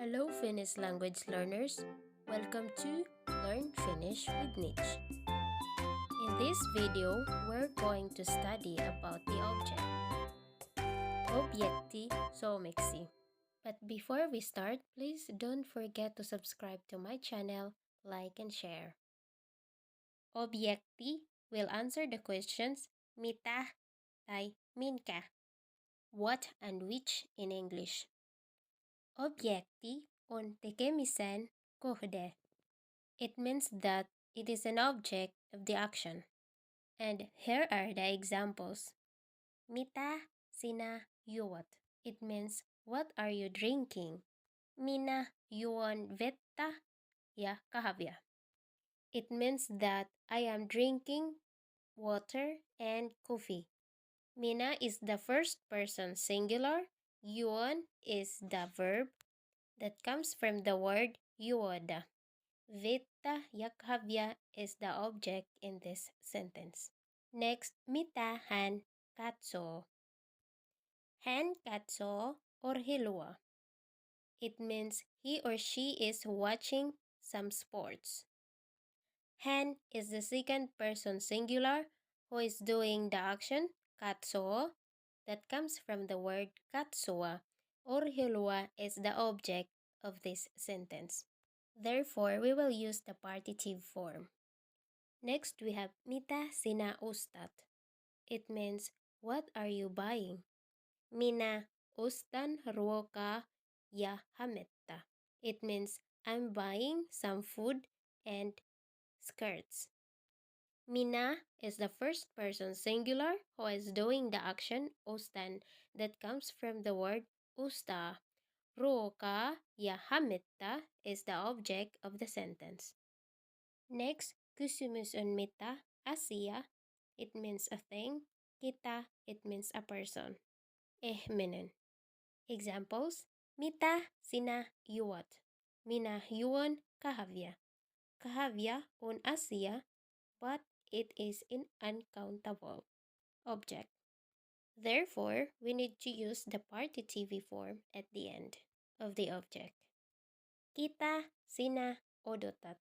Hello Finnish language learners, welcome to Learn Finnish with Mitch. In this video, we're going to study about the object, Objekti suomeksi. But before we start, please don't forget to subscribe to my channel, like and share. Objekti will answer the questions mitä tai minkä, what and which in English. Objekti on tekemisen kohde. It means that it is an object of the action. And here are the examples. Mitä sinä juot? It means what are you drinking? Minä juon vettä ja kahvia. It means that I am drinking water and coffee. Minä is the first person singular. Juon is the verb that comes from the word juoda. Vettä ja kahvia is the object in this sentence. Next, mitä hän katsoo? Hän katsoo urheilua. It means he or she is watching some sports. Hän is the second person singular who is doing the action katsoo that comes from the word katsoa. Urheilua is the object of this sentence. Therefore, we will use the partitive form. Next, we have mitä sinä ostat? It means what are you buying? Minä ostan ruokaa ja hametta. It means I'm buying some food and skirts. Minä is the first person singular who is doing the action ostan that comes from the word ostaa. Ruokaa ja hametta is the object of the sentence. Next, kysymys on mitä, asia, it means a thing, kita, it means a person. Ihminen. Examples, mitä sinä juot? Minä juon kahvia. Kahvia on asia, but it is an uncountable object. Therefore, we need to use the partitive form at the end of the object. Kita, sinä, odotat.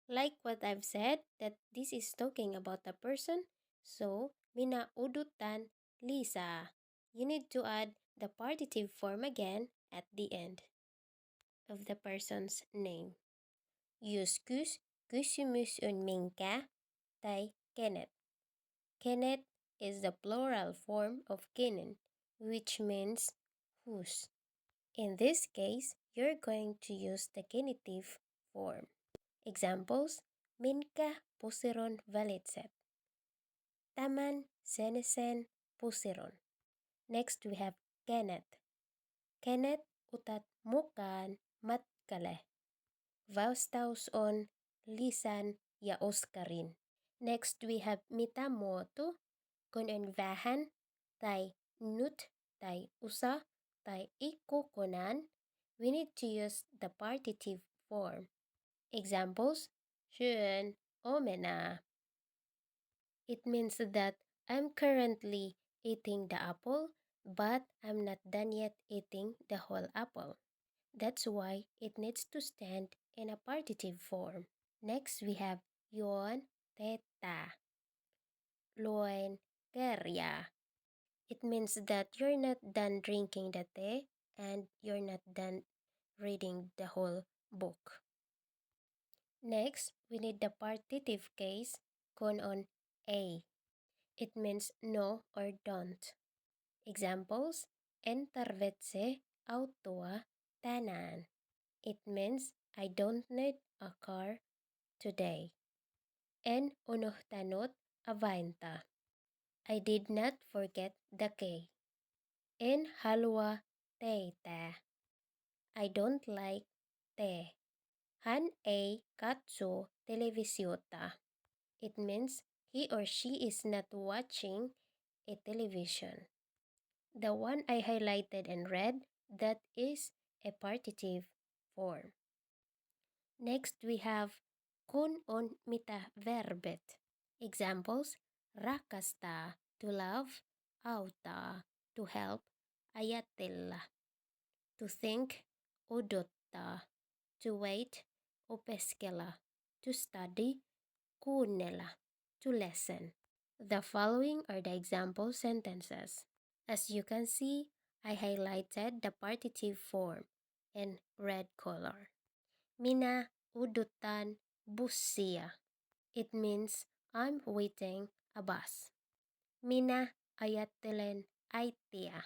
Like what I've said, that this is talking about a person, so minä odotan Lisaa. You need to add the partitive form again at the end of the person's name. Joskus kysymys on minkä tai kenet. Kenet is the plural form of kenen, which means whose. In this case, you're going to use the genitive form. Examples, minkä puseron valitset? Tämän senisen puseron. Next we have kenet. Kenet otat mukaan matkalle? Vastaus on Lisan ja Oskarin. Next we have mitä muoto, kun on vähän tai nyt tai usa tai ei kokonaan. We need to use the partitive form. Examples, syön omena. It means that I'm currently eating the apple, but I'm not done yet eating the whole apple. That's why it needs to stand in a partitive form. Next, we have juon teta. Luen kirja. It means that you're not done drinking the tea and you're not done reading the whole book. Next, we need the partitive case kun on a. It means no or don't. Examples, en tarvitse autoa tänään. It means I don't need a car today. En unohtanut avainta. I did not forget the key. En halua teitä. I don't like tea. Hän ei katso televisiota. It means he or she is not watching a television. The one I highlighted in red, that is a partitive form. Next, we have kun on mitä verbet. Examples, rakastaa, to love, auttaa, to help, ajatella, to think, odottaa. odottaa, to wait, opiskella, to study, kuunnella, to listen. The following are the example sentences. As you can see, I highlighted the partitive form in red color. Minä odotan bussia. It means I'm waiting a bus. Minä ajattelen äitiä.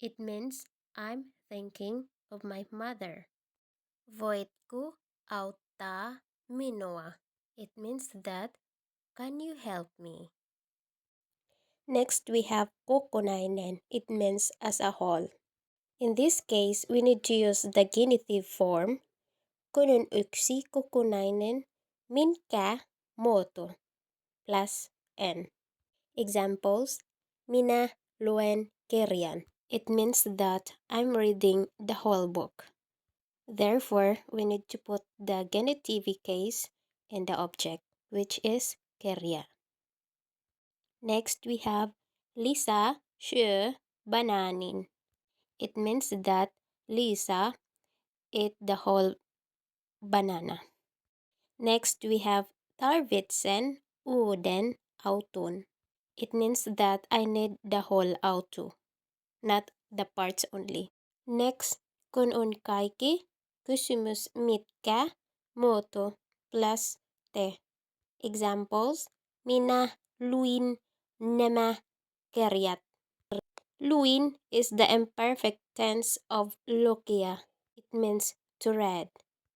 It means I'm thinking of my mother. Voitko auttaa minua? It means that, can you help me? Next, we have kokonainen. It means as a whole. In this case, we need to use the genitive form. Kun on yksi kokonainen, minkä muoto plus n. Examples: minä luen kirjan. It means that I'm reading the whole book. Therefore, we need to put the genitive case in the object, which is kirja. Next, we have Lisa syö banaanin. It means that Lisa ate the whole banana. Next, we have tarvitsen uuden auton. It means that I need the whole auto, not the parts only. Next, kun on kaikki, kysymys mitkä, muoto plus te. Examples: minä luin nämä kirjat. Luin is the imperfect tense of lukia. It means to read.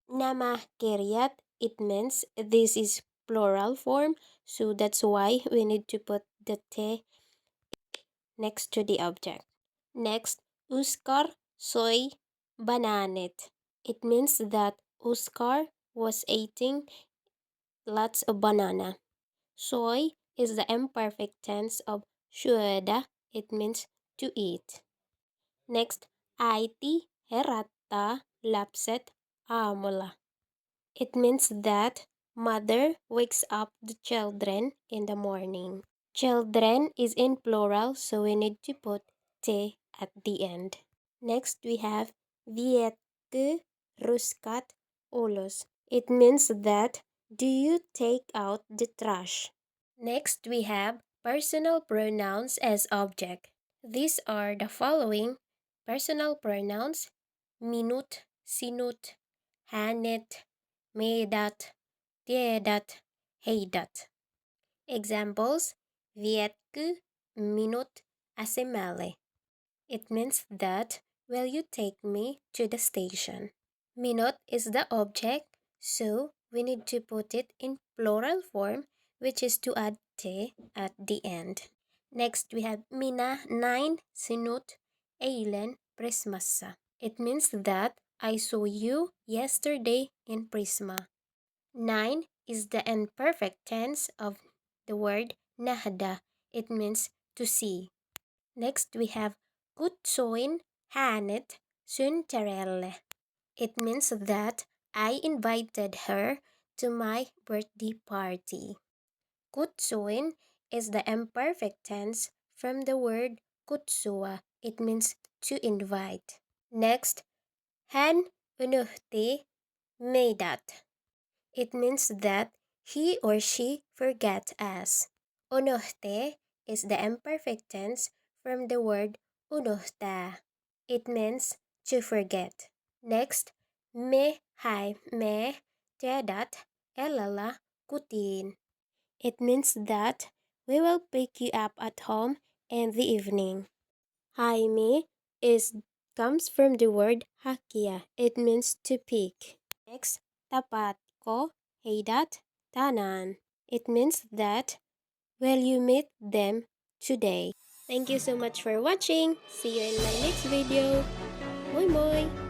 Nämä kirjat, it means this is plural form, so that's why we need to put the te next to the object. Next, Oscar söi banaanit. It means that Oscar was eating lots of banana. Söi is the imperfect tense of syödä. It means to eat. Next, äiti herättää lapset aamulla. It means that mother wakes up the children in the morning. Children is in plural, so we need to put te at the end. Next, we have vietkö ruskat ulos. It means that, do you take out the trash? Next, we have personal pronouns as object. These are the following personal pronouns: minut, sinut, hänet, meidät, tiedät, heidät. Examples: vietkö minut asemalle? It means that, will you take me to the station? Minut is the object, so we need to put it in plural form, which is to add te at the end. Next, we have minä näin sinut eilen Prismassa. It means that I saw you yesterday in Prisma. Näin is the imperfect tense of the word nähdä. It means to see. Next, we have kutsuin hänet synttäreille. It means that I invited her to my birthday party. Kutsuin is the imperfect tense from the word kutsua. It means to invite. Next, hän unohti meidät. It means that he or she forgot us. Unohti is the imperfect tense from the word unohtaa. It means to forget. Next, me tiedät illalla kotiin. It means that we will pick you up at home in the evening. Haimi comes from the word hakia. It means to pick. Next, tapatko heidät tänään? It means that, will you meet them today? Thank you so much for watching. See you in my next video. Moi moi!